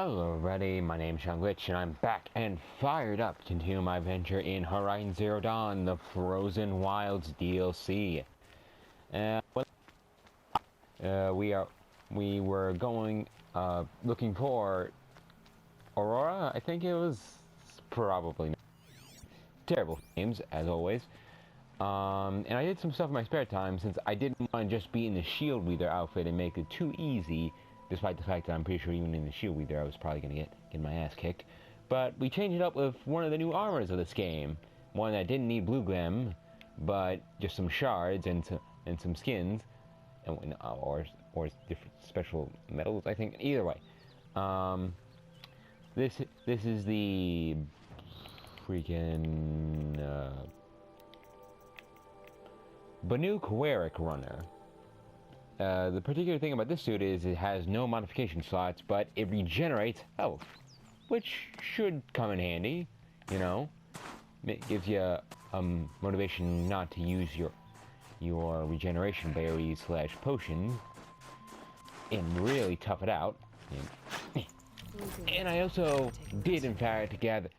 Hello everybody, my name's Glitch, and I'm back and fired up to continue my adventure in Horizon Zero Dawn, the Frozen Wilds DLC. We were going, looking for Aurora. I think it was probably not. Terrible names, as always. And I did some stuff in my spare time since I didn't want to just be in the Shield Leader outfit and make it too easy. Despite the fact that I'm pretty sure even in the Shield Leader I was probably going to get my ass kicked. But we changed it up with one of the new armors of this game. One that didn't need blue glim, but just some shards and some skins. Or different special metals, I think. Either way. This is the freaking banuk runner. The particular thing about this suit is it has no modification slots, but it regenerates health, which should come in handy, you know. It gives you motivation not to use your regeneration berries / potions and really tough it out. And I also did, in fact, get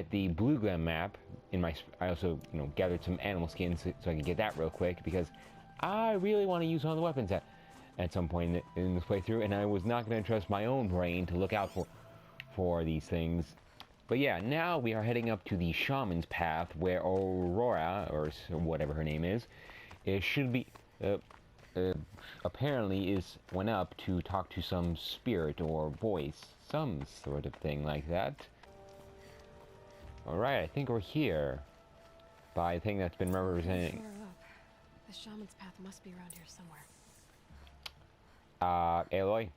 the blue glim map in my. I also, gathered some animal skins so I can get that real quick because I really want to use all the weapons at some point in this playthrough, and I was not going to trust my own brain to look out for these things. But yeah, now we are heading up to the shaman's path where Aurora, or whatever her name is, should be, apparently went up to talk to some spirit or voice, some sort of thing like that. Alright, I think we're here by a thing that's been representing. The shaman's path must be around here somewhere. Aloy,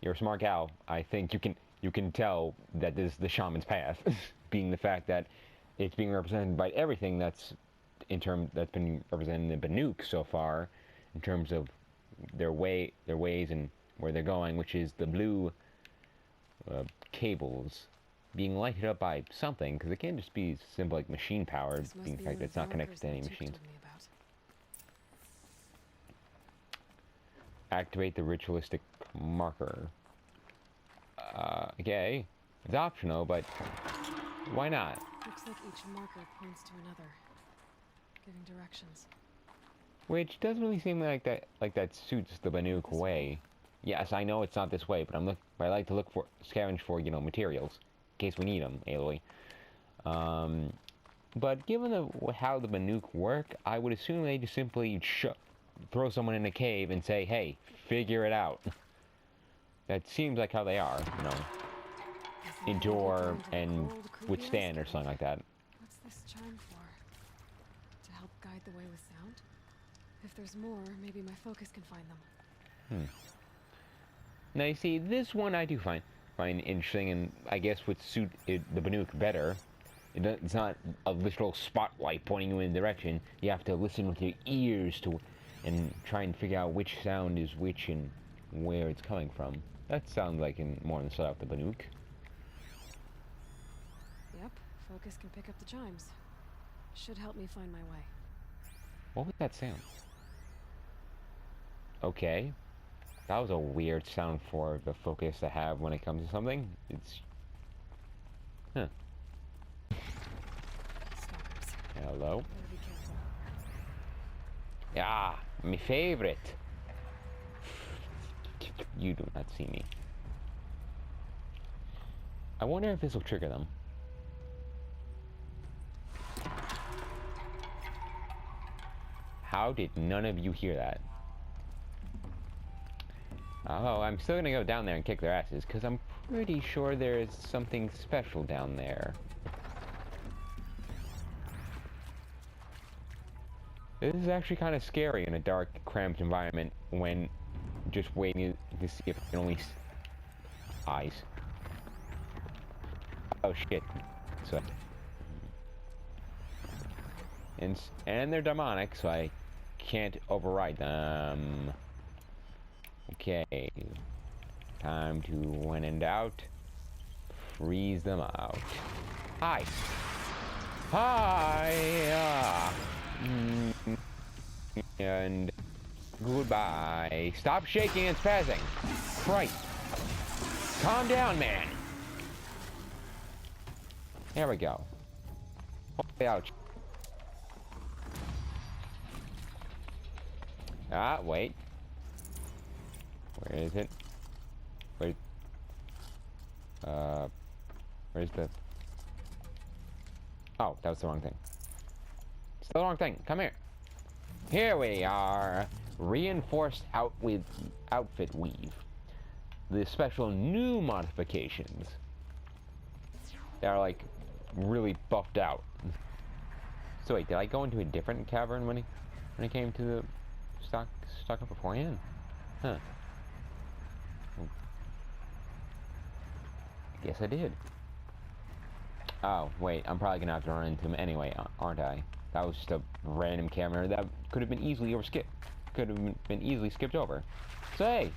you're a smart gal. I think you can tell that this is the shaman's path, being the fact that it's being represented by everything that's been represented in the banuk so far, in terms of their ways and where they're going, which is the blue cables being lighted up by something, because it can't just be simple like machine powered, being the fact that it's not connected to any machines. Activate the ritualistic marker. Okay, it's optional, but why not? Looks like each marker points to another, giving directions. Which doesn't really seem like that suits the banuk way. Yes, I know it's not this way, but I like to scavenge for materials in case we need them, Aloy. But given how the banuk work, I would assume they just simply throw someone in a cave and say, hey, figure it out. That seems like how they are, endure and withstand or something like that. What's this chime for? To help guide the way with sound? If there's more, maybe my focus can find them. Now you see, this one I do find interesting, and I guess would suit the banuk better. It's not a literal spotlight pointing you in a direction. You have to listen with your ears and try and figure out which sound is which and where it's coming from. That sounds like more in the style of the banuk. Yep, focus can pick up the chimes. Should help me find my way. What was that sound? Okay. That was a weird sound for the focus to have when it comes to something. It's... Huh. Stalkers. Hello? Better be careful. Yeah, my favorite. You do not see me. I wonder if this will trigger them. How did none of you hear that? Oh, I'm still gonna go down there and kick their asses, because I'm pretty sure there's something special down there. This is actually kind of scary in a dark, cramped environment when just waiting to see if I can only eyes. Oh shit. So and they're demonic, so I can't override them. Okay. Time to, when in doubt, freeze them out. Hi. Hi. And goodbye. Stop shaking and spazzing. Christ. Calm down, man. There we go. Ouch. Ah, wait. Where is it? Where's the... Oh, that was the wrong thing. It's the wrong thing. Come here. Here we are. Reinforced outfit weave. The special new modifications. They're like really buffed out. So wait, did I go into a different cavern when it came to the stock up beforehand? Huh. I guess I did. Oh, wait, I'm probably gonna have to run into him anyway, aren't I? That was just a random camera that could have been easily could have been easily skipped over. So hey,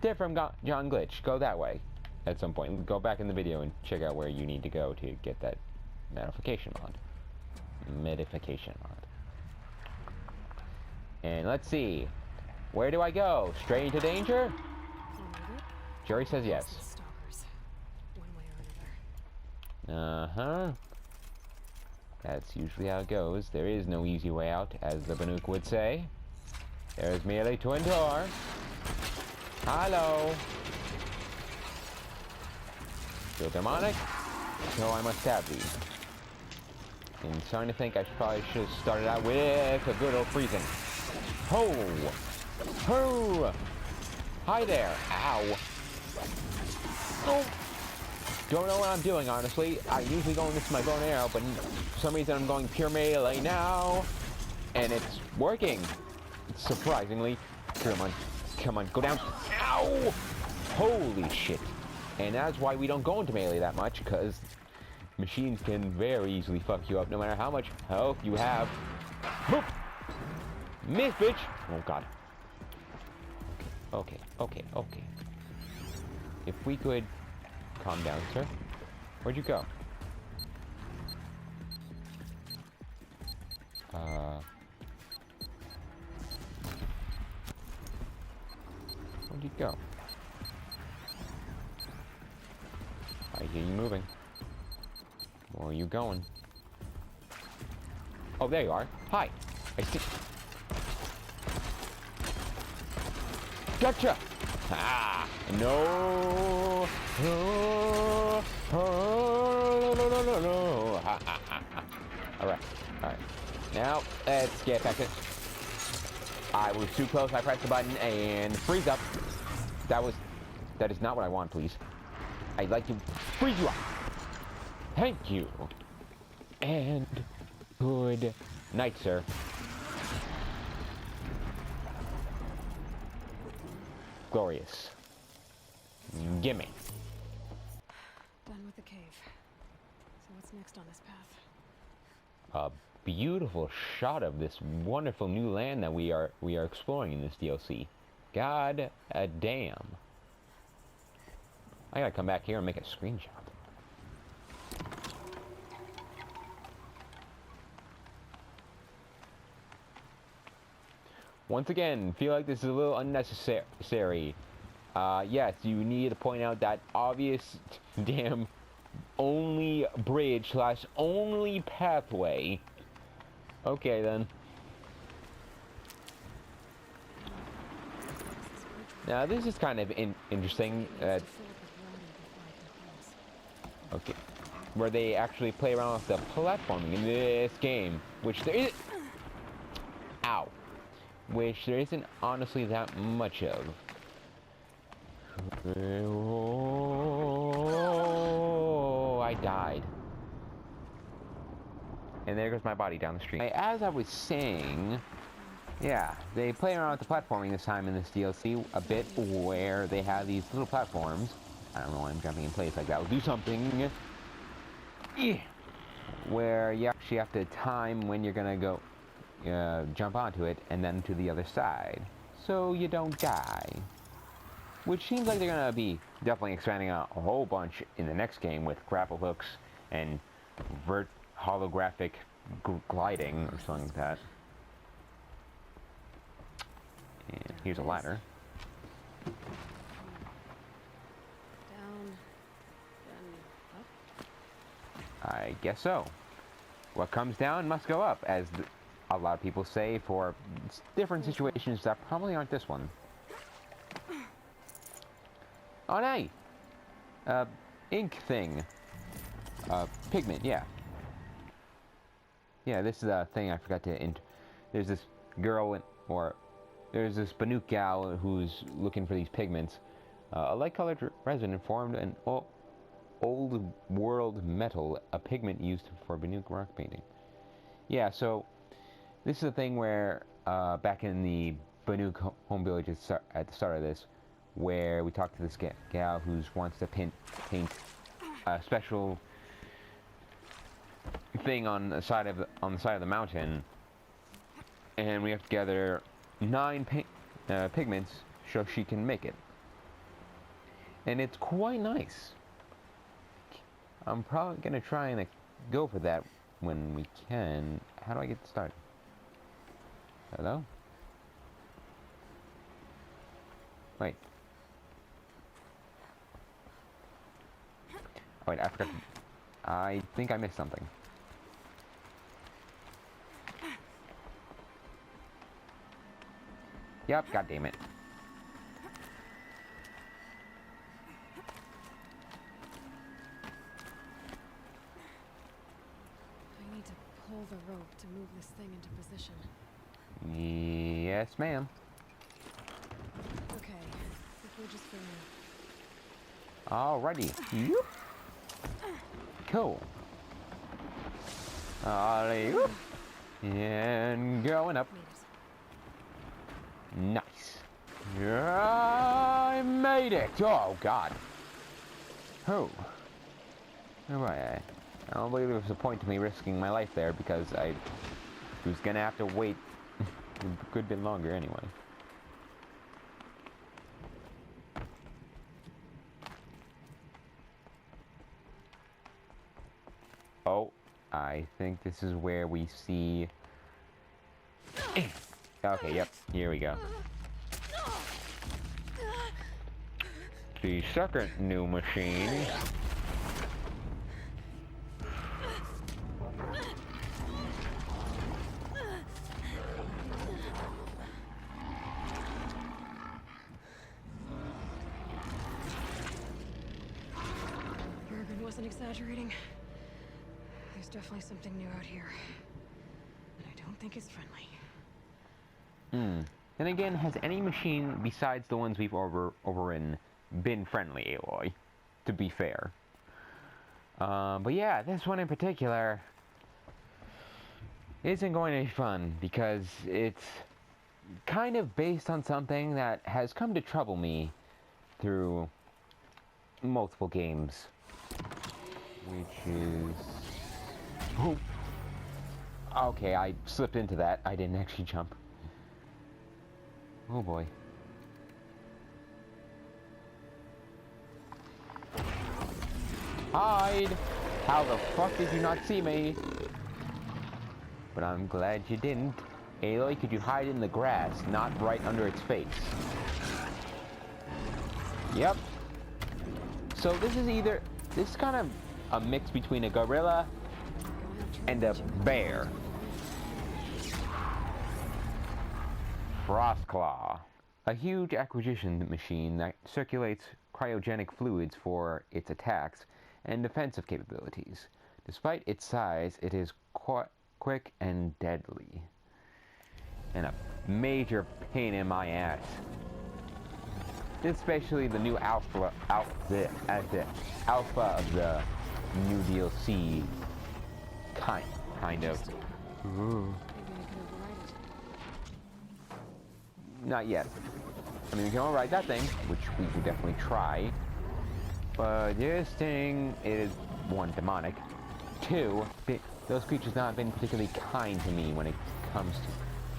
different John Glitch, go that way at some point. Go back in the video and check out where you need to go to get that modification mod. And let's see, where do I go? Straight into danger? Jerry says yes. Uh-huh. That's usually how it goes. There is no easy way out, as the Banuk would say. There is merely twin door. Hello. Feel demonic? So I must stab thee. I'm starting to think I probably should have started out with a good old freezing. Ho! Ho! Hi there. Ow. Oh! Don't know what I'm doing, honestly. I usually go into my bow and arrow, but for some reason I'm going pure melee now. And it's working. Surprisingly. Come on. Come on. Go down. Ow! Holy shit. And that's why we don't go into melee that much, because machines can very easily fuck you up no matter how much health you have. Boop! Miss, bitch! Oh, God. Okay. If we could... Calm down, sir. Where'd you go? Where'd you go? I hear you moving. Where are you going? Oh, there you are. Hi. I see. Gotcha! Ah! No! No! No! Alright. Now, let's get back in. I was too close. I pressed the button and freeze up. That is not what I want, please. I'd like to freeze you up. Thank you. And good night, sir. Glorious. Gimme. Done with the cave. So what's next on this path? A beautiful shot of this wonderful new land that we are exploring in this DLC. God damn. I gotta come back here and make a screenshot. Once again, feel like this is a little unnecessary. Yes, you need to point out that obvious damn only bridge / only pathway. Okay, then. Now, this is kind of interesting. Okay. Where they actually play around with the platforming in this game. Which there is... Ow. Which there isn't honestly that much of. Oh, I died. And there goes my body down the street. As I was saying, yeah, they play around with the platforming this time in this DLC a bit, where they have these little platforms. I don't know why I'm jumping in place like that. I'll do something. Where you actually have to time when you're gonna go jump onto it and then to the other side, so you don't die. Which seems like they're gonna be definitely expanding out a whole bunch in the next game with grapple hooks and holographic gliding or something like that. And here's a ladder. Down, then I guess so. What comes down must go up, as a lot of people say for different situations that probably aren't this one. Oh, hey! Ink thing. Pigment, yeah. Yeah, this is a thing I forgot to there's this girl, there's this banuk gal who's looking for these pigments. A light-colored resin formed an old world metal, a pigment used for banuk rock painting. Yeah, so this is a thing where back in the banuk home village at the start of this, where we talk to this gal who wants to paint a special thing on the side of the mountain, and we have to gather 9 pigments so she can make it, and it's quite nice. I'm probably gonna try and go for that when we can. How do I get started? Hello? Wait. Wait, I forgot. I think I missed something. Yep, god damn it. I need to pull the rope to move this thing into position. Yes, ma'am. Okay, if we're just for Alrighty. Cool. Alrighty. And going up. Nice. I made it. Oh, God. Oh. Alright. I don't believe there was a point to me risking my life there because I was gonna have to wait a good bit longer anyway. Oh, I think this is where we see... Okay, yep, here we go. The second new machine. Bergen wasn't exaggerating. There's definitely something new out here. And I don't think it's friendly. Then again, has any machine besides the ones we've overridden been friendly, Aloy? To be fair. But yeah, this one in particular isn't going to be fun because it's kind of based on something that has come to trouble me through multiple games. Which is... Oh. Okay, I slipped into that. I didn't actually jump. Oh boy. Hide! How the fuck did you not see me? But I'm glad you didn't. Aloy, could you hide in the grass, not right under its face? Yep. So this is kind of a mix between a gorilla and a bear. Frostclaw. A huge acquisition machine that circulates cryogenic fluids for its attacks and defensive capabilities. Despite its size, it is quick and deadly. And a major pain in my ass. Especially the new alpha of the new DLC. Kind of. Ooh. Not yet. I mean, we can override that thing, which we can definitely try. But this thing is, 1, demonic. 2, those creatures not been particularly kind to me when it comes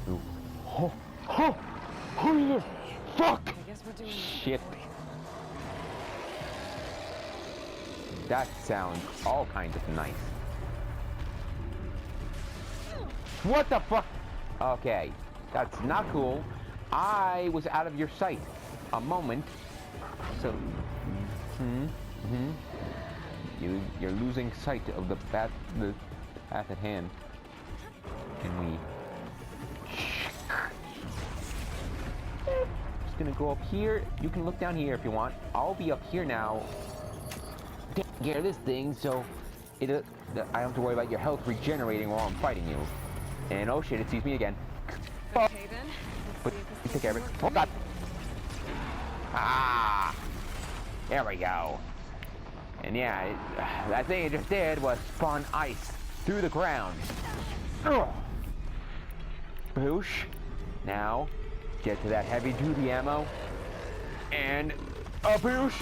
to... Ooh. Oh, oh, holy the fuck! Shit. That sounds all kinds of nice. What the fuck? Okay, that's not cool. I was out of your sight a moment, so You're losing sight of the path at hand. Can we? Just gonna go up here. You can look down here if you want. I'll be up here now. Take care of this thing, so I don't have to worry about your health regenerating while I'm fighting you. And oh shit, it sees me again. Okay then. But Let's see if you this take care of it. works Oh for god. me. Ah. There we go. And yeah, that thing it just did was spawn ice through the ground. Ugh. Boosh. Now, get to that heavy-duty ammo. And a boosh.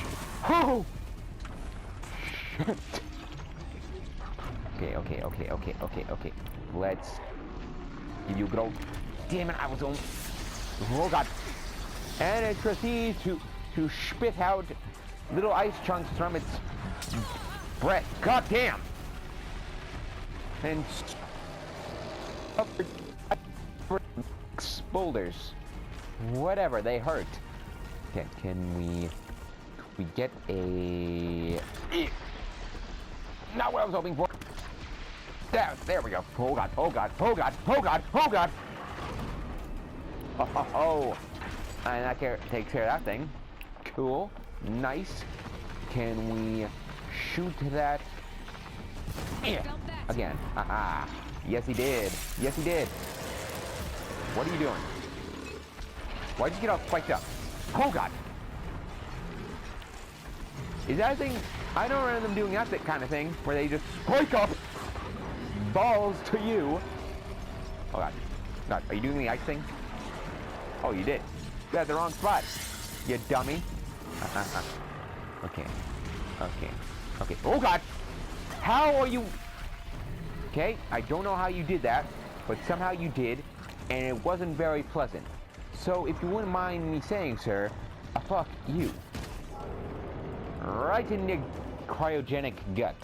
Oh! Okay. Let's give you a good old... Damn it, I was on... Oh god. And it proceeds to spit out little ice chunks from its breath. God damn! And boulders. Whatever, they hurt. Okay, can we get a... Not what I was hoping for. There we go. Oh god. Oh. And that takes care of that thing. Cool. Nice. Can we shoot that? Yeah. Again. Haha. Yes, he did. What are you doing? Why'd you get all spiked up? Oh god. Is that a thing? I don't remember them doing that kind of thing where they just spike up balls to you. Oh god. God, are you doing the ice thing? Oh, you did. You had the wrong spot. You dummy. Okay. Oh god! How are you... Okay, I don't know how you did that, but somehow you did, and it wasn't very pleasant. So, if you wouldn't mind me saying, sir, fuck you. Right in the cryogenic gut.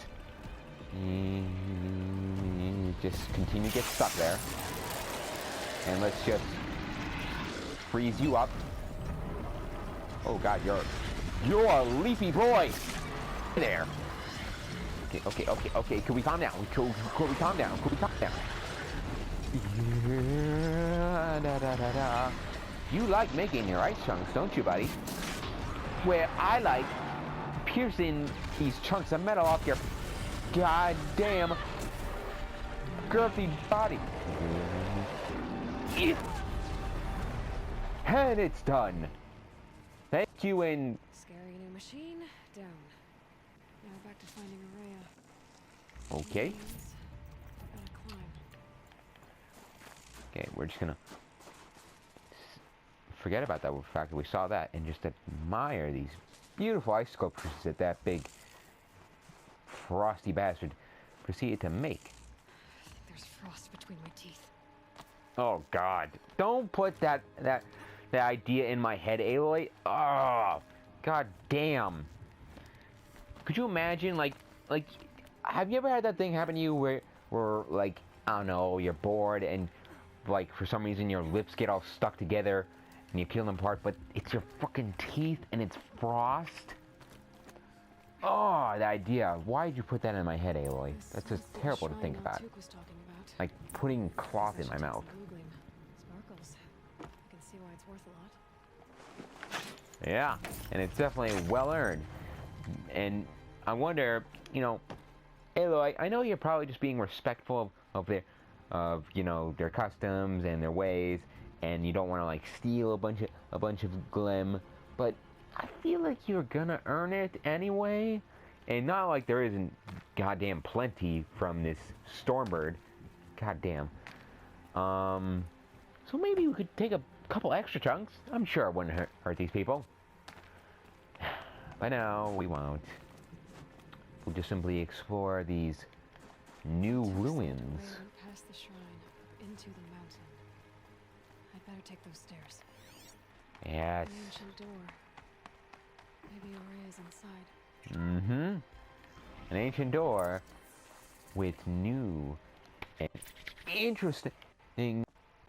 Just continue to get stuck there. And let's just freeze you up. Oh god, you're a leafy boy. There. Okay. Can we calm down? Can we calm down? You like making your ice chunks, don't you, buddy? Where I like piercing these chunks of metal off your goddamn girthy body. And it's done. Thank you, and... Scary new machine, down. Now back to finding oreua. Okay. Gotta climb. Okay, we're just gonna forget about that fact that we saw that and just admire these beautiful ice sculptures that big frosty bastard proceeded to make. There's frost between my teeth. Oh god. Don't put that idea in my head, Aloy. Oh, god damn. Could you imagine, like, have you ever had that thing happen to you where like, I don't know, you're bored and, like, for some reason your lips get all stuck together and you peel them apart, but it's your fucking teeth and it's frost? Oh, the idea. Why did you put that in my head, Aloy? That's just terrible to think about. Like putting cloth in my mouth. Sparkles. I can see why it's worth a lot. Yeah, and it's definitely well earned. And I wonder, you know, Aloy, I know you're probably just being respectful of their, you know, their customs and their ways, and you don't want to like steal a bunch of glim, but I feel like you're gonna earn it anyway, and not like there isn't goddamn plenty from this Stormbird. Goddamn. So maybe we could take a couple extra chunks. I'm sure it wouldn't hurt these people. But no, we won't. We'll just simply explore these new ruins. Past the shrine, into the mountain. I'd better take those stairs. Yes. An ancient door. Maybe Oreua's inside. Mm-hmm. An ancient door with new and interesting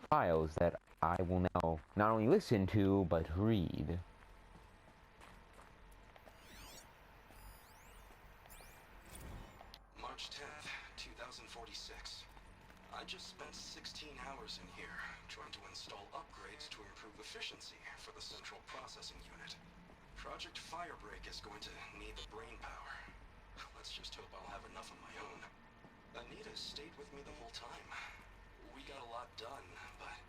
files that I will now not only listen to, but read. developers in here, trying to install upgrades to improve efficiency for the central processing unit. Project Firebreak is going to need the brain power. Let's just hope I'll have enough of my own. Anita stayed with me the whole time. We got a lot done, but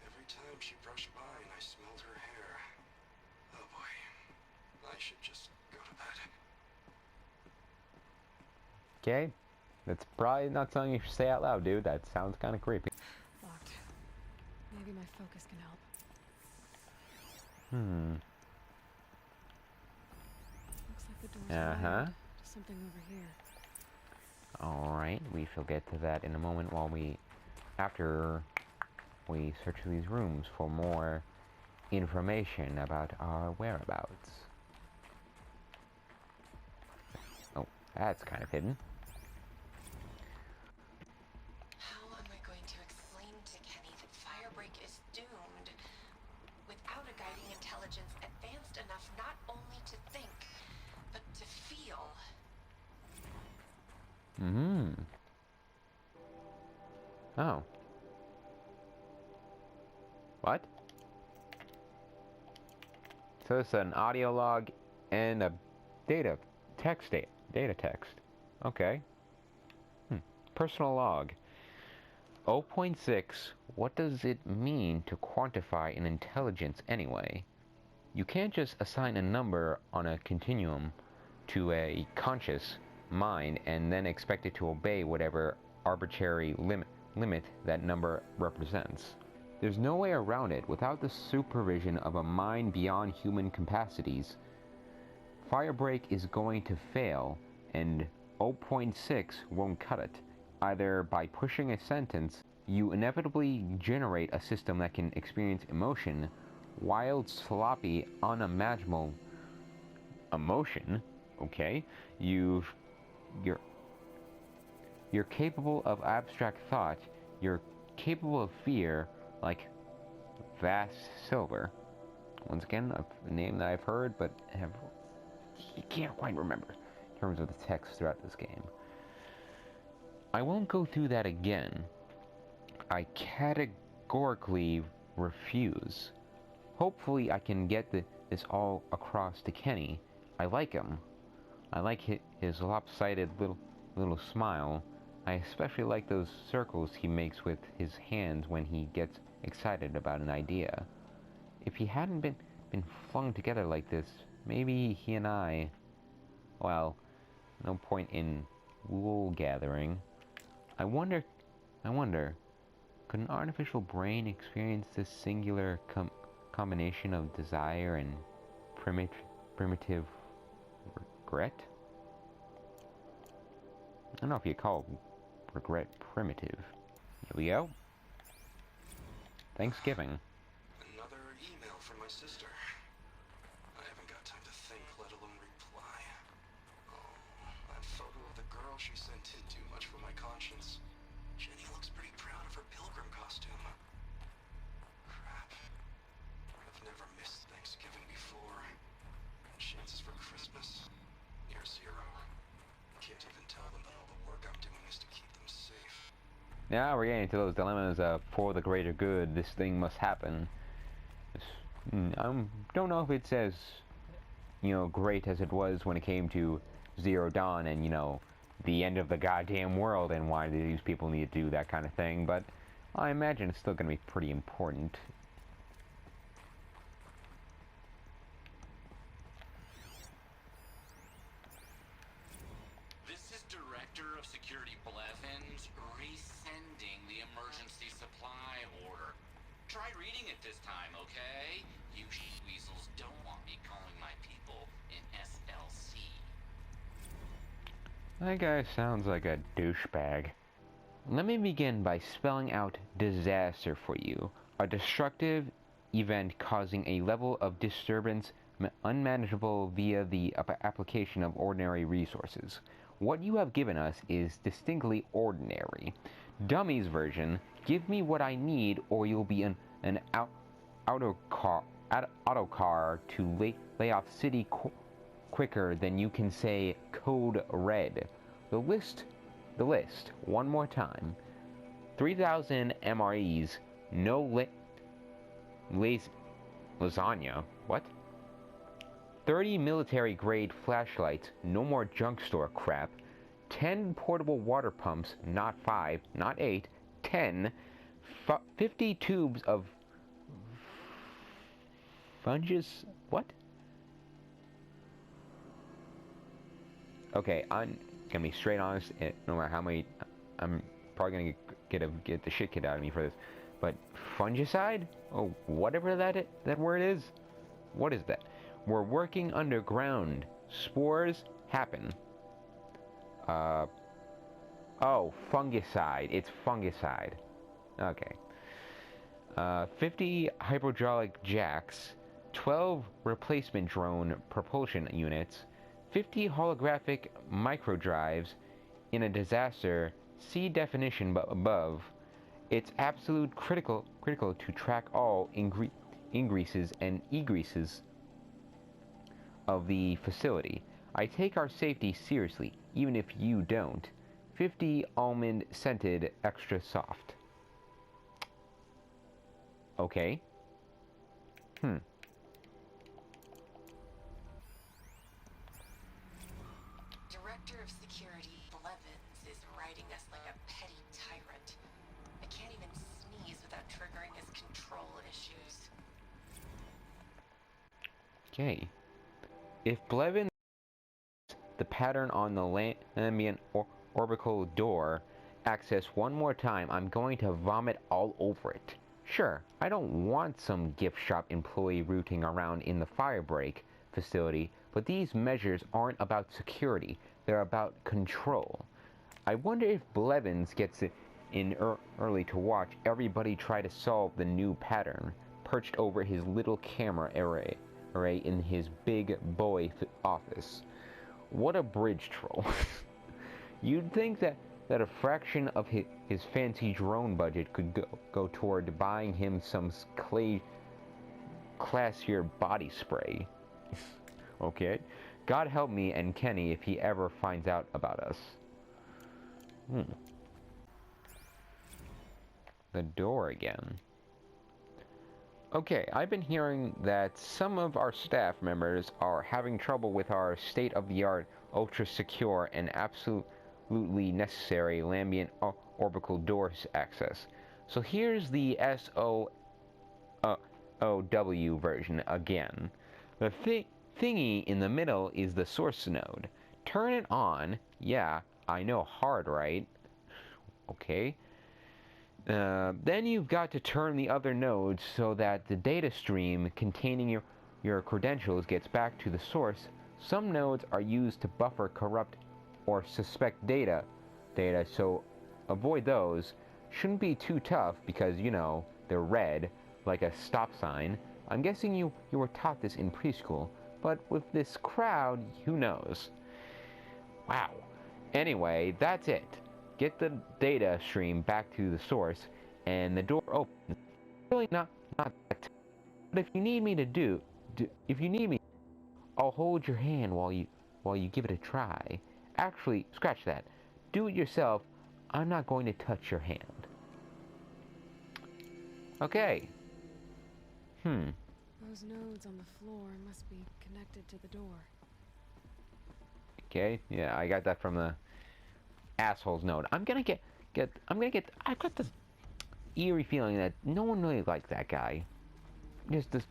every time she brushed by and I smelled her hair... Oh boy. I should just go to bed. Okay. That's probably not something you should say out loud, dude. That sounds kind of creepy. Locked. Maybe my focus can help. Looks like the door's wired to something over here. Alright, we shall get to that in a moment after we search these rooms for more information about our whereabouts. Oh, that's kind of hidden. How am I going to explain to Kenny that Firebreak is doomed without a guiding intelligence advanced enough not only to think, but to feel? Oh. What? So it's an audio log and a data text. Okay. Personal log. 0.6. What does it mean to quantify an intelligence anyway? You can't just assign a number on a continuum to a conscious mind and then expect it to obey whatever arbitrary limit that number represents. There's no way around it without the supervision of a mind beyond human capacities. Firebreak is going to fail, and 0.6 won't cut it. Either by pushing a sentence, you inevitably generate a system that can experience emotion, wild, sloppy, unimaginable emotion, okay? You're capable of abstract thought, you're capable of fear, like Vast Silver. Once again, a name that I've heard, but can't quite remember in terms of the text throughout this game. I won't go through that again. I categorically refuse. Hopefully I can get this all across to Kenny. I like him. I like his lopsided little smile. I especially like those circles he makes with his hands when he gets excited about an idea. If he hadn't been flung together like this, maybe he and I... Well, no point in wool gathering. I wonder, could an artificial brain experience this singular combination of desire and primitive regret? I don't know if you call regret primitive. Here we go. Thanksgiving. Another email from my sister. I haven't got time to think, let alone reply. Oh, that photo of the girl she sent didn't do much for my conscience. Jenny looks pretty proud of her pilgrim costume. Crap. I've never missed Thanksgiving before. Chances for Christmas? Near zero. Can't even tell them that all the work I'm doing is to keep them safe. Now we're getting into those dilemmas of for the greater good, this thing must happen. I don't know if it's as, great as it was when it came to Zero Dawn and, the end of the goddamn world and why do these people need to do that kind of thing, but I imagine it's still going to be pretty important. This is Director of Security Blevins resending the emergency supply order. Try reading it this time, okay? You weasels don't want me calling my people in SLC. That guy sounds like a douchebag. Let me begin by spelling out disaster for you. A destructive event causing a level of disturbance unmanageable via the application of ordinary resources. What you have given us is distinctly ordinary. Dummy's version, give me what I need or you'll be an autocar to lay off city quicker than you can say code red. The list, one more time. 3,000 MREs, no lasagna, what? 30 military-grade flashlights, no more junk store crap, 10 portable water pumps, not 5, not 8, 10, 50 tubes of fungus, what? Okay, I'm gonna be straight honest, no matter how many, I'm probably gonna get the shit kicked out of me for this, but fungicide? Oh, whatever that word is? What is that? We're working underground. Spores happen. Oh, fungicide. It's fungicide. Okay. 50 hydraulic jacks, 12 replacement drone propulsion units, 50 holographic microdrives. In a disaster, see definition above. It's absolute critical to track all ingresses and egresses of the facility. I take our safety seriously, even if you don't. 50 almond scented extra soft. Okay. Director of Security Blevins is riding us like a petty tyrant. I can't even sneeze without triggering his control issues. Okay. If Blevin the pattern on the ambient orbital door access one more time, I'm going to vomit all over it. Sure, I don't want some gift shop employee rooting around in the firebreak facility, but these measures aren't about security, they're about control. I wonder if Blevins gets it in early to watch everybody try to solve the new pattern, perched over his little camera array in his big boy office. What a bridge troll. You'd think that a fraction of his fancy drone budget could go toward buying him some classier body spray. Okay? God help me and Kenny if he ever finds out about us. The door again. Okay, I've been hearing that some of our staff members are having trouble with our state-of-the-art, ultra-secure, and absolutely necessary Lambient orbital door access. So here's the SOW version again. The thingy in the middle is the source node. Turn it on. Yeah, I know, hard, right? Okay. Then you've got to turn the other nodes so that the data stream containing your credentials gets back to the source. Some nodes are used to buffer corrupt or suspect data, so avoid those. Shouldn't be too tough because, you know, they're red, like a stop sign. I'm guessing you were taught this in preschool, but with this crowd, who knows? Wow. Anyway, that's it. Get the data stream back to the source, and the door opens. Really not that tough. But if you need me, I'll hold your hand while you give it a try. Actually, scratch that. Do it yourself. I'm not going to touch your hand. Okay. Those nodes on the floor must be connected to the door. Okay, yeah, I got that from the assholes node. I've got this eerie feeling that no one really liked that guy. Just this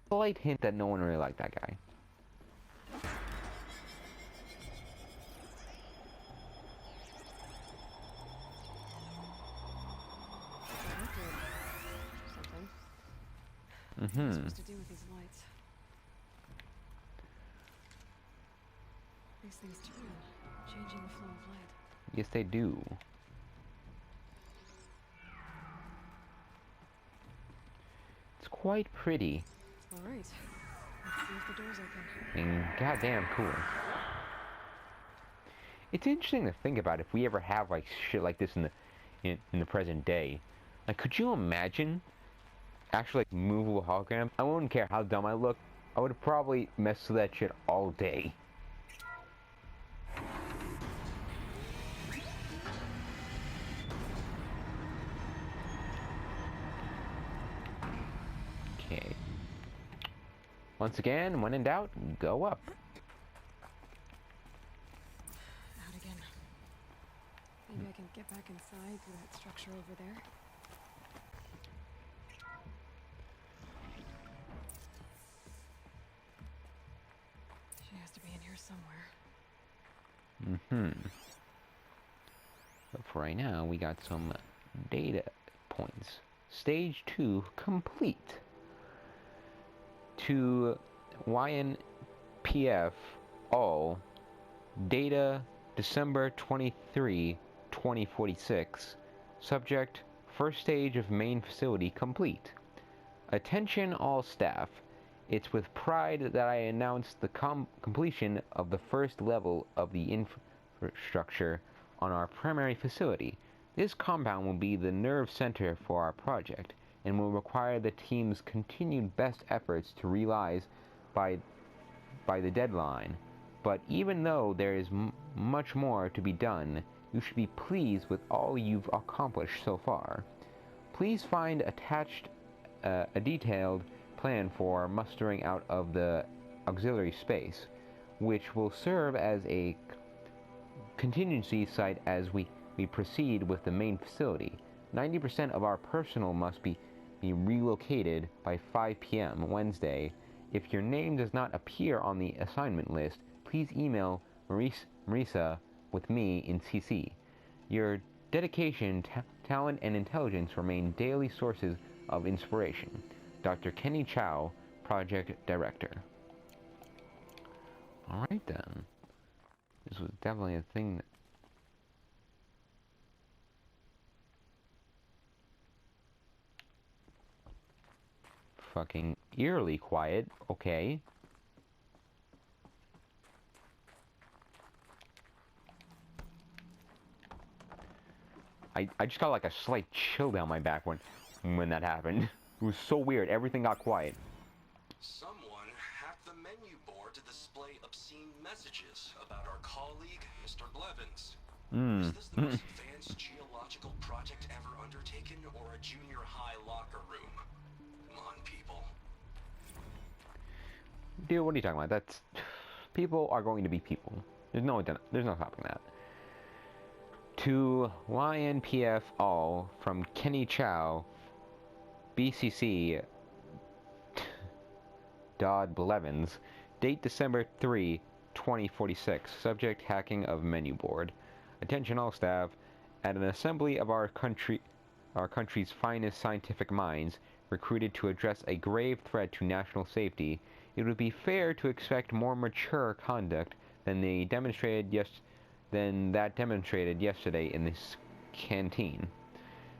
slight hint that no one really liked that guy. Something. What are you supposed to do with these lights? These things turn, changing the flow of light. Yes, they do. It's quite pretty. All right. Let's see if the door's open. And goddamn cool. It's interesting to think about if we ever have like shit like this in the present day. Like, could you imagine actually like movable holograms? I wouldn't care how dumb I look. I would probably mess with that shit all day. Okay. Once again, when in doubt, go up. Out again. Maybe I can get back inside through that structure over there. She has to be in here somewhere. But for right now, we got some data points. Stage 2 complete. To YNPF all data December 23, 2046. Subject, first stage of main facility complete. Attention all staff. It's with pride that I announce the completion of the first level of the infrastructure on our primary facility. This compound will be the nerve center for our project and will require the team's continued best efforts to realize by the deadline. But even though there is much more to be done, you should be pleased with all you've accomplished so far. Please find attached a detailed plan for mustering out of the auxiliary space, which will serve as a contingency site as we proceed with the main facility. 90% of our personnel must be relocated by 5 p.m. Wednesday. If your name does not appear on the assignment list, please email Marisa with me in CC. Your dedication, talent, and intelligence remain daily sources of inspiration. Dr. Kenny Chow, Project Director. Alright then. This was definitely a thing that... Fucking eerily quiet, okay. I just got like a slight chill down my back when that happened. It was so weird, everything got quiet. Someone hacked the menu board to display obscene messages about our colleague, Mr. Blevins. Is this the most advanced geological project ever undertaken, or a junior high locker room? Come on, people. Dude, what are you talking about? That's... People are going to be people. There's no stopping that. To YNPF all from Kenny Chow, BCC Dodd Blevins, date December 3, 2046, subject hacking of menu board. Attention all staff, at an assembly of our country's finest scientific minds, recruited to address a grave threat to national safety, it would be fair to expect more mature conduct than that demonstrated yesterday in this canteen.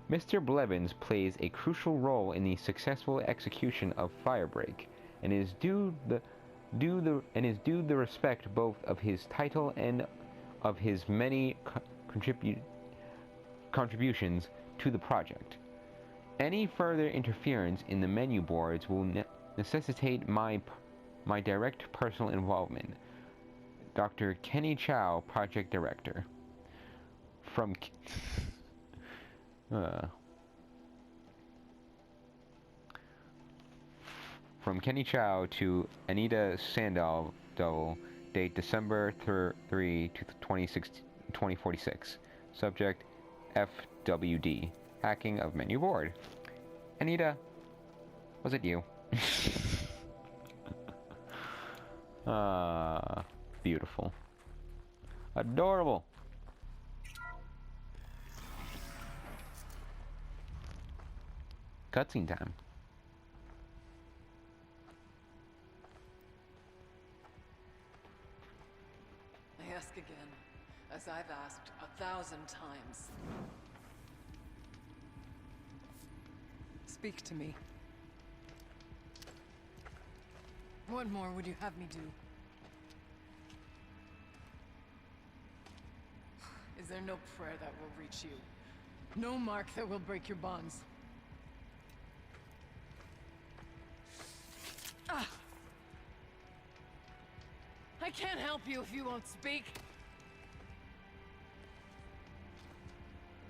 Mr. Blevins plays a crucial role in the successful execution of Firebreak, and is due the respect both of his title and of his many contributions to the project. Any further interference in the menu boards will necessitate my direct personal involvement. Dr. Kenny Chow, Project Director. From Kenny Chow to Anita Sandow, date December 3, 2046. Subject FWD, hacking of menu board. Anita, was it you? Beautiful. Adorable. Cutscene time. I ask again, as I've asked 1,000 times. Speak to me. What more would you have me do? Is there no prayer that will reach you? No mark that will break your bonds? Ah! I can't help you if you won't speak.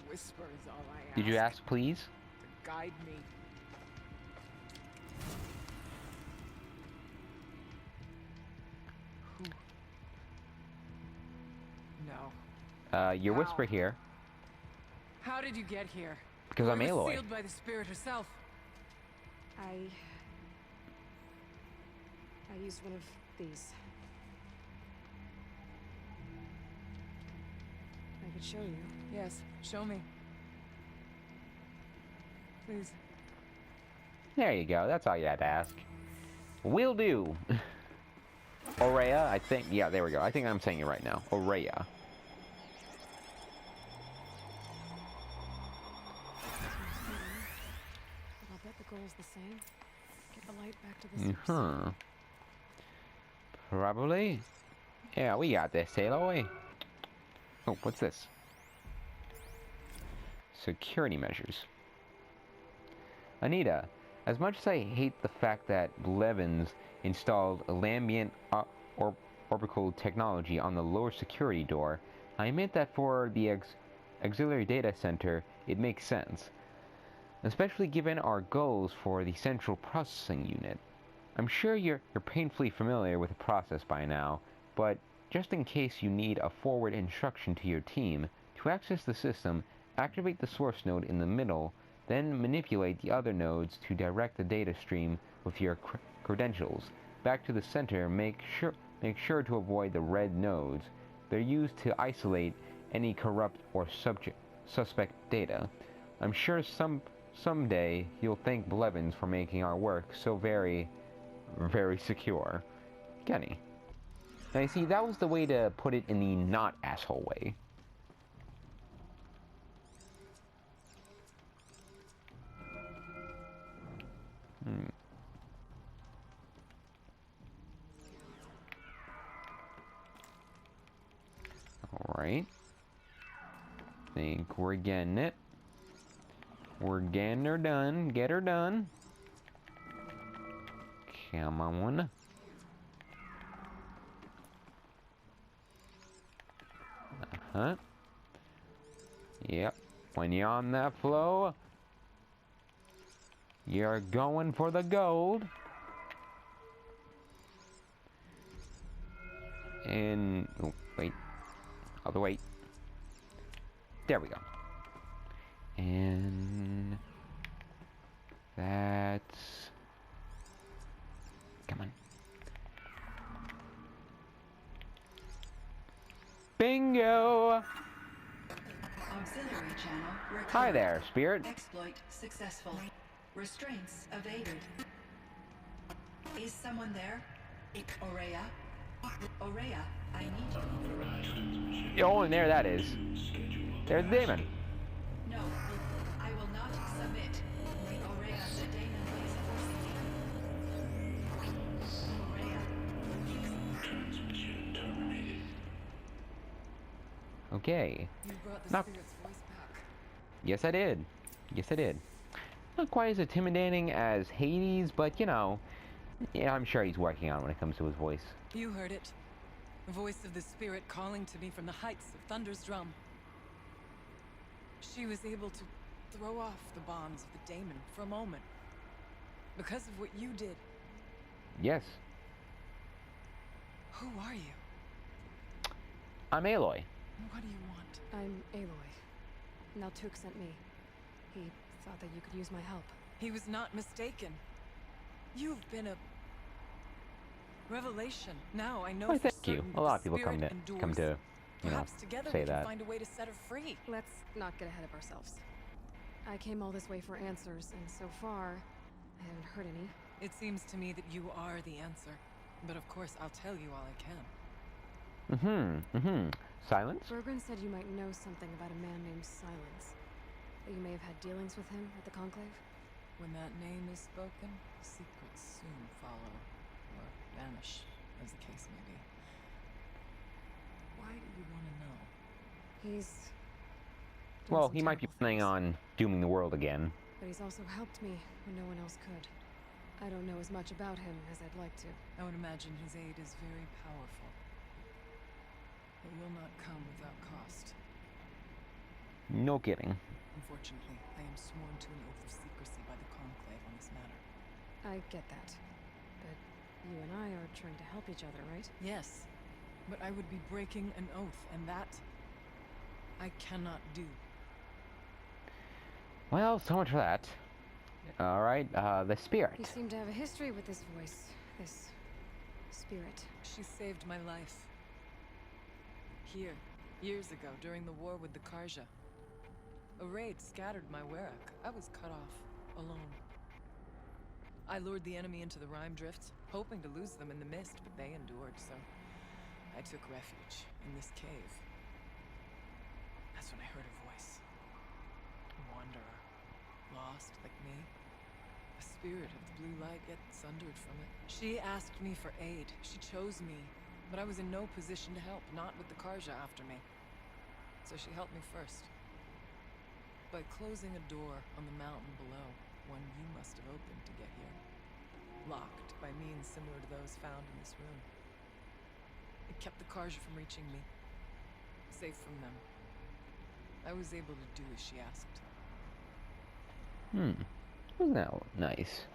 Whisper is all I ask. Did you ask, please? To guide me. Your whisper here, How did you get here? because I'm Or it was Aloy. sealed by the spirit herself. I used one of these. I could show you. Yes, show me. Please. There you go. That's all you had to ask. Will do. Oreua, I think. Yeah, there we go. I think I'm saying it right now. Oreua. But I'll bet the goal's the same. Get the light back to the source. Uh-huh. Probably. Yeah, we got this, Aloy. Oh, what's this? Security measures. Anita, as much as I hate the fact that Blevins installed ambient orbital technology on the lower security door, I admit that for the auxiliary data center, it makes sense. Especially given our goals for the central processing unit. I'm sure you're painfully familiar with the process by now, but just in case you need a forward instruction to your team, to access the system, activate the source node in the middle, then manipulate the other nodes to direct the data stream with your credentials. Back to the center, make sure to avoid the red nodes. They're used to isolate any corrupt or suspect data. I'm sure someday you'll thank Blevins for making our work so very, very secure. Kenny. Now you see, that was the way to put it in the not asshole way. Alright. Think we're getting it. We're getting her done. Get her done. Come on. Uh-huh. Yep. When you're on that flow, you're going for the gold. And... oh, wait. Other way. There we go. And... that's... come on. Bingo! Auxiliary channel recovered. Hi there, Spirit. Exploit successful. Restraints evaded. Is someone there? Oreua? Oreua, I need you. Oh, and there that is. There's Daemon. No, I will not submit. Oreua, the Daemon is forcing me. Oreua. Transmission terminated. Okay. You brought the Now- spirit's voice back. Yes, I did. Yes, I did. Not quite as intimidating as Hades, but you know, yeah, I'm sure he's working on it when it comes to his voice. You heard it. The voice of the spirit calling to me from the heights of Thunder's drum. She was able to throw off the bonds of the Daemon for a moment. Because of what you did. Yes. Who are you? I'm Aloy. What do you want? I'm Aloy. Naltuk sent me. He thought that you could use my help. He was not mistaken. You've been a revelation. Now I know Why, for thank you. certain A lot the of people come spirit to endures. you know, Perhaps together say we can that. find a way to set her free. Let's not get ahead of ourselves. I came all this way for answers, and so far, I haven't heard any. It seems to me that you are the answer. But of course, I'll tell you all I can. Silence? Bergren said you might know something about a man named Silence. That you may have had dealings with him at the Conclave? When that name is spoken, secrets soon follow, or vanish, as the case may be. Why do you want to know? He's... done Well, some he might be terrible planning things, on dooming the world again. But he's also helped me when no one else could. I don't know as much about him as I'd like to. I would imagine his aid is very powerful. It will not come without cost. No kidding. Unfortunately, I am sworn to an oath of secrecy by the Conclave on this matter. I get that. But you and I are trying to help each other, right? Yes, but I would be breaking an oath, and that I cannot do. Well, so much for that. Alright, the spirit. You seem to have a history with this voice, this spirit. She saved my life. Here, years ago, during the war with the Karja. A raid scattered my Werak. I was cut off, alone. I lured the enemy into the Rime Drifts, hoping to lose them in the mist, but they endured, so I took refuge in this cave. That's when I heard her voice. A wanderer, lost like me. A spirit of the blue light, yet sundered from it. She asked me for aid. She chose me, but I was in no position to help, not with the Karja after me. So she helped me first. By closing a door on the mountain below, one you must have opened to get here. Locked by means similar to those found in this room. It kept the Karja from reaching me. Safe from them. I was able to do as she asked. Isn't that nice?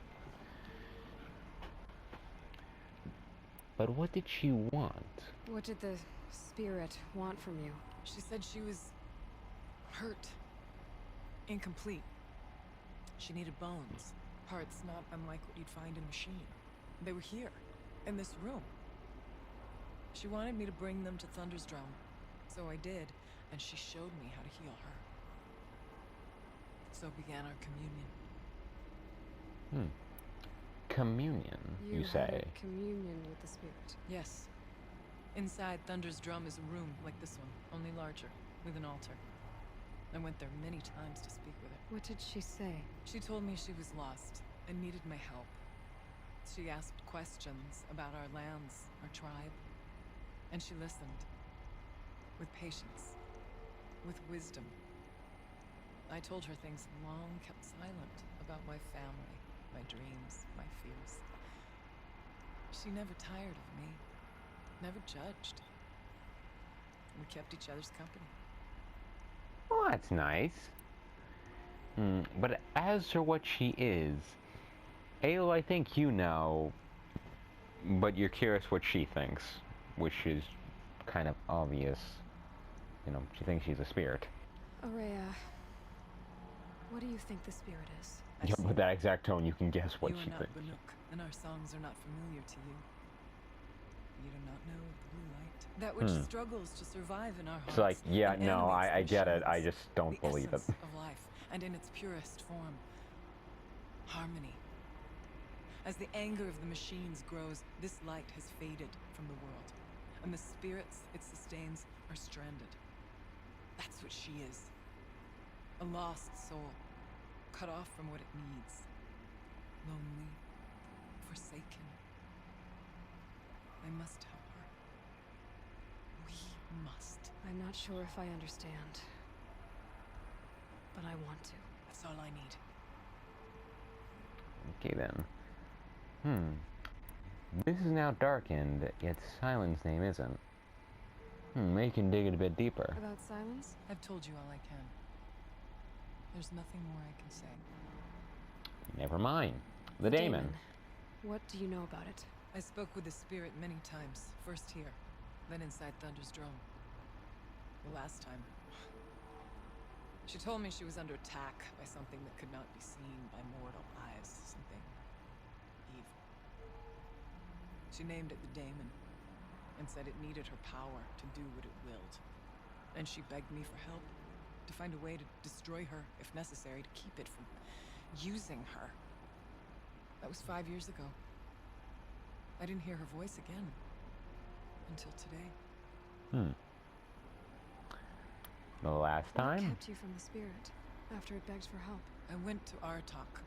But what did she want? What did the spirit want from you? She said she was hurt. Incomplete. She needed bones. Parts not unlike what you'd find in a machine. They were here, in this room. She wanted me to bring them to Thunder's Drum. So I did, and she showed me how to heal her. So began our communion. Communion, you had say? a communion with the spirit. Yes. Inside Thunder's Drum is a room like this one, only larger, with an altar. I went there many times to speak with her. What did she say? She told me she was lost and needed my help. She asked questions about our lands, our tribe, and she listened. With patience. With wisdom. I told her things long kept silent about my family, my dreams, my fears. She never tired of me, never judged. We kept each other's company. Well, that's nice. But as for what she is, Aloy, I think you know, but you're curious what she thinks, which is kind of obvious. You know, she thinks she's a spirit. Oreua, what do you think the spirit is? Yeah, with that exact tone, you can guess what you she are not thinks. Banuk, and our songs are not familiar to you. You do not know of the blue light. That which struggles to survive in our hearts. It's like, yeah, and no, animates I the get it. I machines. just don't The believe it. essence of life, and in its purest form. Harmony. As the anger of the machines grows, this light has faded from the world. And the spirits it sustains are stranded. That's what she is. A lost soul. Cut off from what it needs. Lonely. Forsaken. I must help her. We must. I'm not sure if I understand. But I want to. That's all I need. Okay then. This is now darkened, yet Silen's name isn't. Maybe you can dig it a bit deeper. About silence? I've told you all I can. There's nothing more I can say. Never mind. The Daemon. What do you know about it? I spoke with the spirit many times. First here, then inside Thunder's Drum. The last time. She told me she was under attack by something that could not be seen by mortal eyes. Something evil. She named it the Daemon, and said it needed her power to do what it willed. And she begged me for help, to find a way to destroy her, if necessary, to keep it from using her. That was 5 years ago. I didn't hear her voice again. Until today. The last What time? kept you from the spirit after it begged for help? I went to Artok,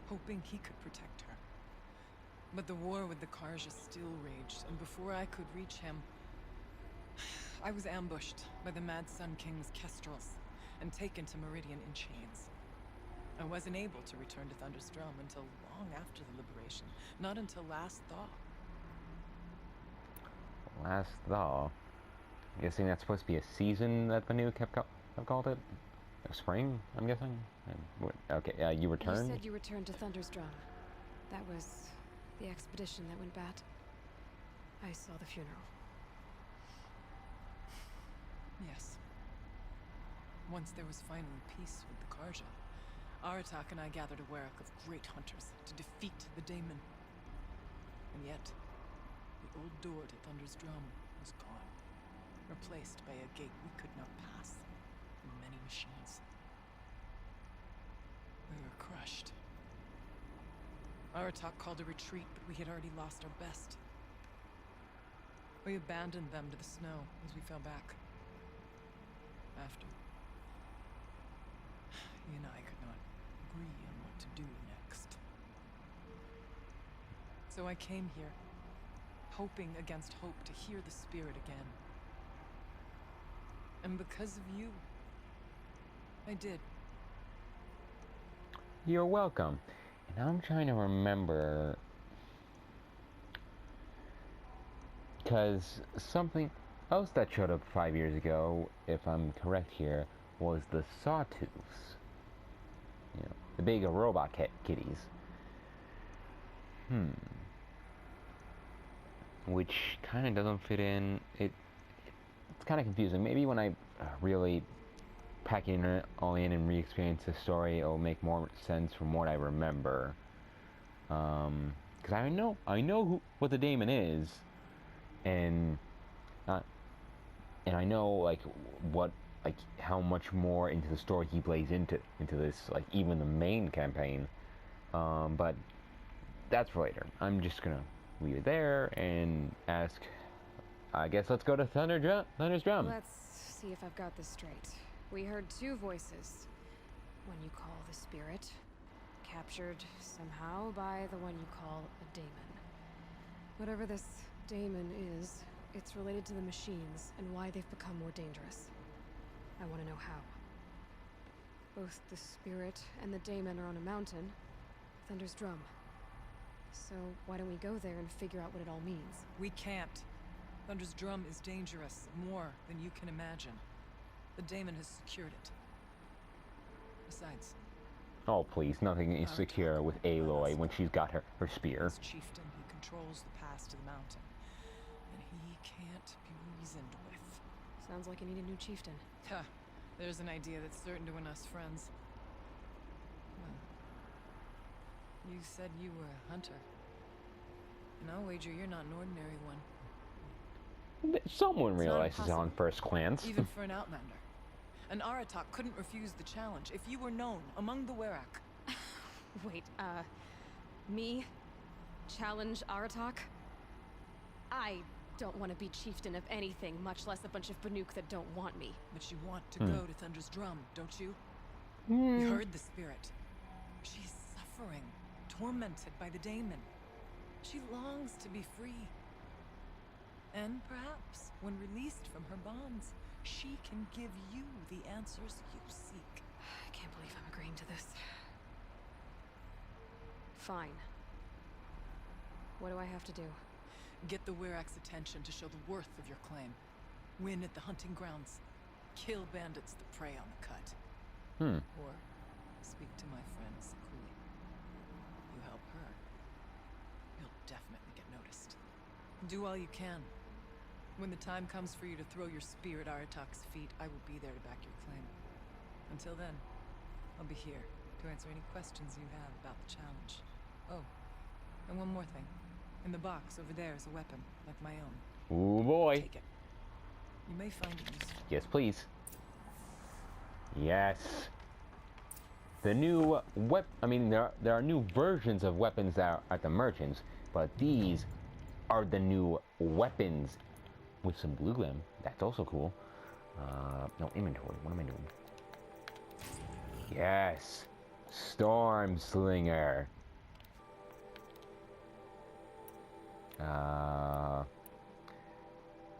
hoping he could protect her. But the war with the Karja still raged, and before I could reach him, I was ambushed by the Mad Sun King's kestrels and taken to Meridian in chains. I wasn't able to return to Thunder's Drum until long after the liberation, not until last thaw. Last thaw. Guessing that's supposed to be a season that Banuk have called it? A spring, I'm guessing? Okay, you returned? You said you returned to Thunder's Drum. That was the expedition that went bad. I saw the funeral. Yes. Once there was finally peace with the Karja, Aratak and I gathered a werak of great hunters to defeat the Daemon. And yet, the old door to Thunder's Drum was gone, replaced by a gate we could not pass, and many machines. We were crushed. Aratak called a retreat, but we had already lost our best. We abandoned them to the snow as we fell back. After, he and I could not agree on what to do next. So I came here, hoping against hope to hear the spirit again. And because of you, I did. You're welcome. And I'm trying to remember, because something else that showed up 5 years ago, if I'm correct here, was the sawtooths. You know, the big robot kitties. Which kind of doesn't fit in. It's kind of confusing. Maybe when I really pack it all in and re-experience the story, it'll make more sense from what I remember. Because I know what the Daemon is, and I know like how much more into the story he plays into this, like even the main campaign. But that's for later. I'm just gonna leave it there and ask. I guess let's go to Thunder's Drum. Let's see if I've got this straight. We heard two voices. One you call the spirit, captured somehow by the one you call a daemon. Whatever this daemon is, it's related to the machines and why they've become more dangerous. I want to know how. Both the spirit and the daemon are on a mountain, Thunder's Drum. So why don't we go there and figure out what it all means? We can't. Thunder's Drum is dangerous, more than you can imagine. The Daemon has secured it. Besides... Oh please, nothing is secure with Aloy when she's got her spear. As chieftain, he controls the pass to the mountain. And he can't be reasoned with. Sounds like you need a new chieftain. Ha! There's an idea that's certain to win us friends. Well, you said you were a hunter. And I'll wager you're not an ordinary one. Someone realizes on first glance. Even for an outlander. An Aratak couldn't refuse the challenge if you were known among the werak. Wait, me? Challenge Aratak? I don't want to be chieftain of anything, much less a bunch of banuk that don't want me. But you want to go to Thunder's Drum, don't you? You heard the spirit. She's suffering, tormented by the Daemon. She longs to be free. And perhaps, when released from her bonds, she can give you the answers you seek. I can't believe I'm agreeing to this. Fine. What do I have to do? Get the werak's attention to show the worth of your claim. Win at the hunting grounds. Kill bandits that prey on the cut. Or speak to my friend Sakui. You help her, you'll definitely get noticed. Do all you can. When the time comes for you to throw your spear at Aratak's feet, I will be there to back your claim. Until then, I'll be here to answer any questions you have about the challenge. Oh, and one more thing. In the box over there is a weapon, like my own. Ooh boy. Take it. You may find it useful. Yes, please. Yes. The new there are new versions of weapons that are at the merchants, but these are the new weapons with some blue glim. That's also cool. No, inventory. What am I doing? Yes. Storm Slinger.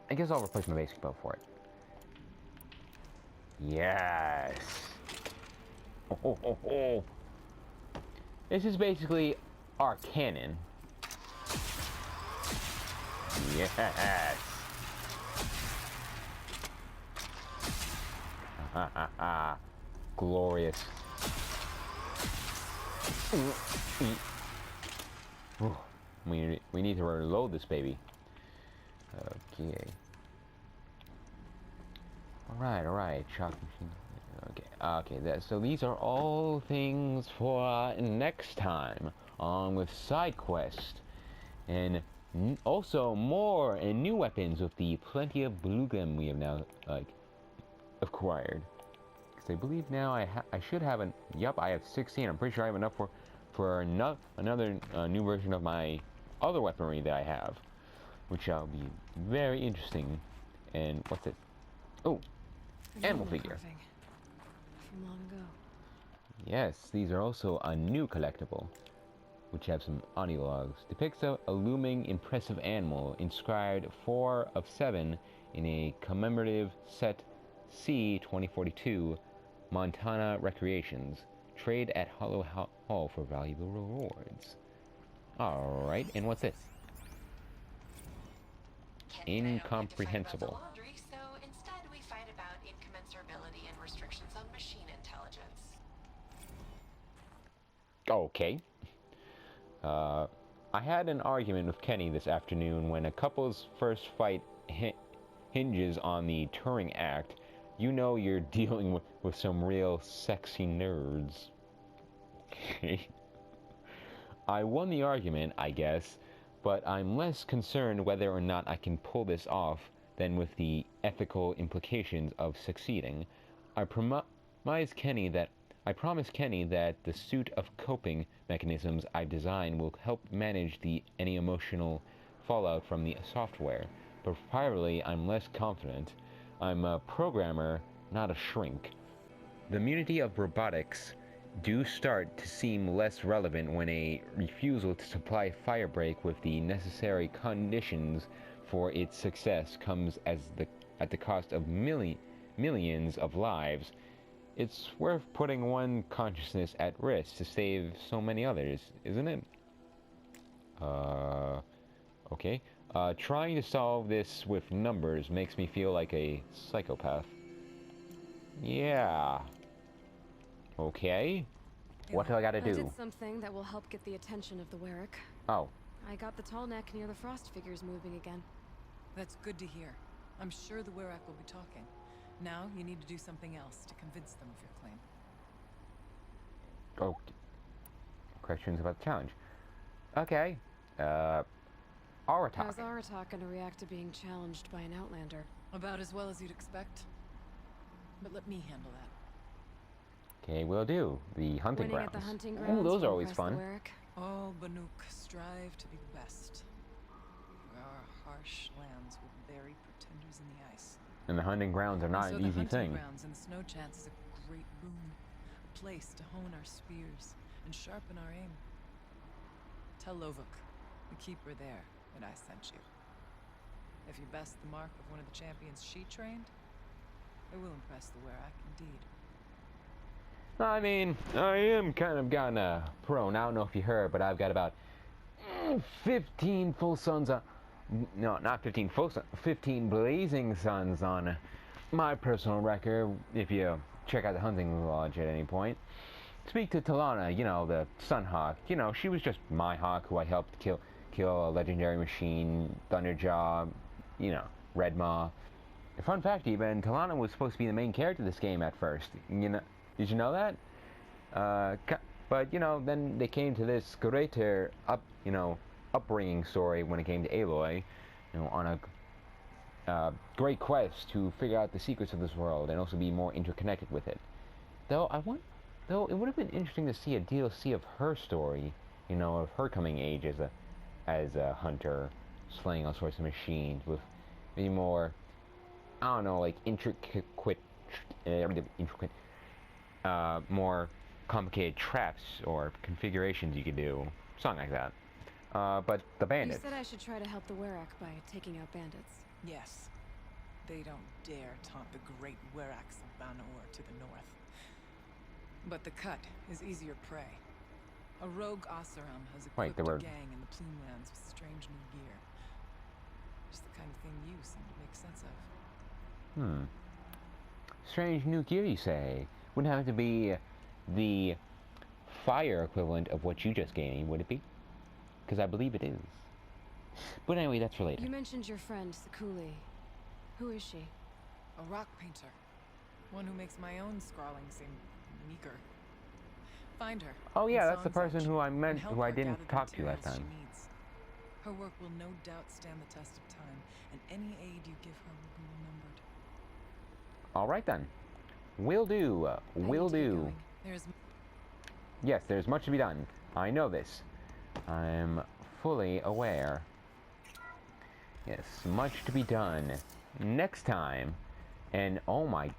I guess I'll replace my basic bow for it. Yes. Oh. This is basically our cannon. Yes. Glorious. We need to reload this baby. Okay. Alright. Shock machine. Okay, so these are all things for next time on with side quest, and also more and new weapons with the plenty of blue gem we have now acquired. Because I believe now I should have an I have 16. I'm pretty sure I have enough for another new version of my other weaponry that I have, which shall be very interesting. And what's this? Oh, animal figure. Carving from long ago. Yes, these are also a new collectible, which have some audio logs. Depicts a looming, impressive animal, inscribed 4 of 7 in a commemorative set C 2042 Montana Recreations. Trade at Hollow Hall for valuable rewards. Alright, and what's this? Kenny and I don't get to fight about Incomprehensible. the laundry, so instead we fight about incommensurability and restrictions on machine intelligence. Okay. I had an argument with Kenny this afternoon when a couple's first fight hinges on the Turing Act. You know you're dealing with some real sexy nerds. I won the argument, I guess, but I'm less concerned whether or not I can pull this off than with the ethical implications of succeeding. I promise Kenny that the suite of coping mechanisms I design will help manage any emotional fallout from the software, but privately I'm less confident. I'm a programmer, not a shrink. The immunity of robotics do start to seem less relevant when a refusal to supply Firebreak with the necessary conditions for its success comes at the cost of millions of lives. It's worth putting one consciousness at risk to save so many others, isn't it? Okay. Trying to solve this with numbers makes me feel like a psychopath. Yeah. Okay. What do I gotta I do? did something that will help get the attention of the Werrick. Oh. I got the tall neck near the frost figures moving again. That's good to hear. I'm sure the Werrick will be talking. Now, you need to do something else to convince them of your claim. Oh. Questions about the challenge. Okay. Aratak. How's Aratak gonna react to being challenged by an Outlander? About as well as you'd expect. But let me handle that. Okay, will do. The hunting Winning grounds. at the hunting grounds. Ooh, those will are always impress the fun. Werrick. All banuk strive to be the best. There are harsh lands with berry pretenders in the ice. And the hunting grounds are not So an the easy hunting thing. grounds and the snow chance is a great boon. A place to hone our spears and sharpen our aim. Tell Lovuk, the keeper there, that I sent you. If you best the mark of one of the champions she trained, it will impress the Werrick indeed. I mean, I am kind of gotten prone. I don't know if you heard, but I've got about 15 full suns on... No, not 15 full suns. 15 blazing suns on my personal record, if you check out the hunting lodge at any point. Speak to Talana, you know, the Sun Hawk. You know, she was just my hawk who I helped kill a legendary machine, Thunderjaw, you know, Red Maw. Fun fact, even, Talana was supposed to be the main character of this game at first. You know, did you know that? But, you know, then they came to this greater upbringing story when it came to Aloy, you know, on a great quest to figure out the secrets of this world and also be more interconnected with it. Though it would have been interesting to see a DLC of her story, you know, of her coming age as a hunter, slaying all sorts of machines with maybe more, I don't know, like more complicated traps or configurations you could do, something like that. But the bandits. You said I should try to help the Werrick by taking out bandits. Yes. They don't dare taunt the great Werracks of Banuk to the north. But the Cut is easier prey. A rogue Oseram has equipped a gang in the Plumelands with strange new gear. Just the kind of thing you seem to make sense of. Strange new gear, you say? Wouldn't have to be the fire equivalent of what you just gave me, would it be? Because I believe it is. But anyway, that's for later. You mentioned your friend, Sakuli. Who is she? A rock painter. One who makes my own scrawling seem meager. Find her. Oh yeah, and that's the Son's person who I and meant, help who I her didn't gather the talk to last materials time. she needs. Her work will no doubt stand the test of time, and any aid you give her will be remembered. All right then, will do. Will do. There's Yes, there's much to be done. I know this. I'm fully aware. Yes, much to be done. Next time, and oh my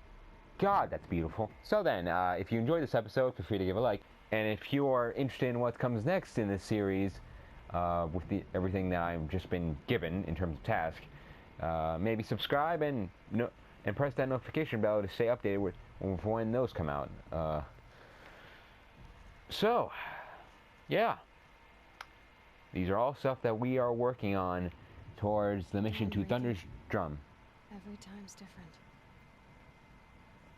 God, that's beautiful. So then, if you enjoyed this episode, feel free to give a like. And if you're interested in what comes next in this series, with everything that I've just been given in terms of task, maybe subscribe and press that notification bell to stay updated with when those come out. So, yeah. These are all stuff that we are working on towards the mission to Thunder's Drum. Every time's different.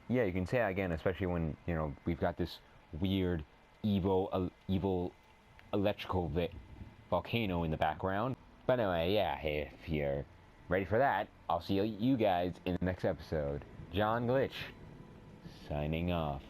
Yeah, you can say that again, especially when, you know, we've got this weird, evil electrical volcano in the background. But anyway, yeah, if you're ready for that, I'll see you guys in the next episode. John Glitch, signing off.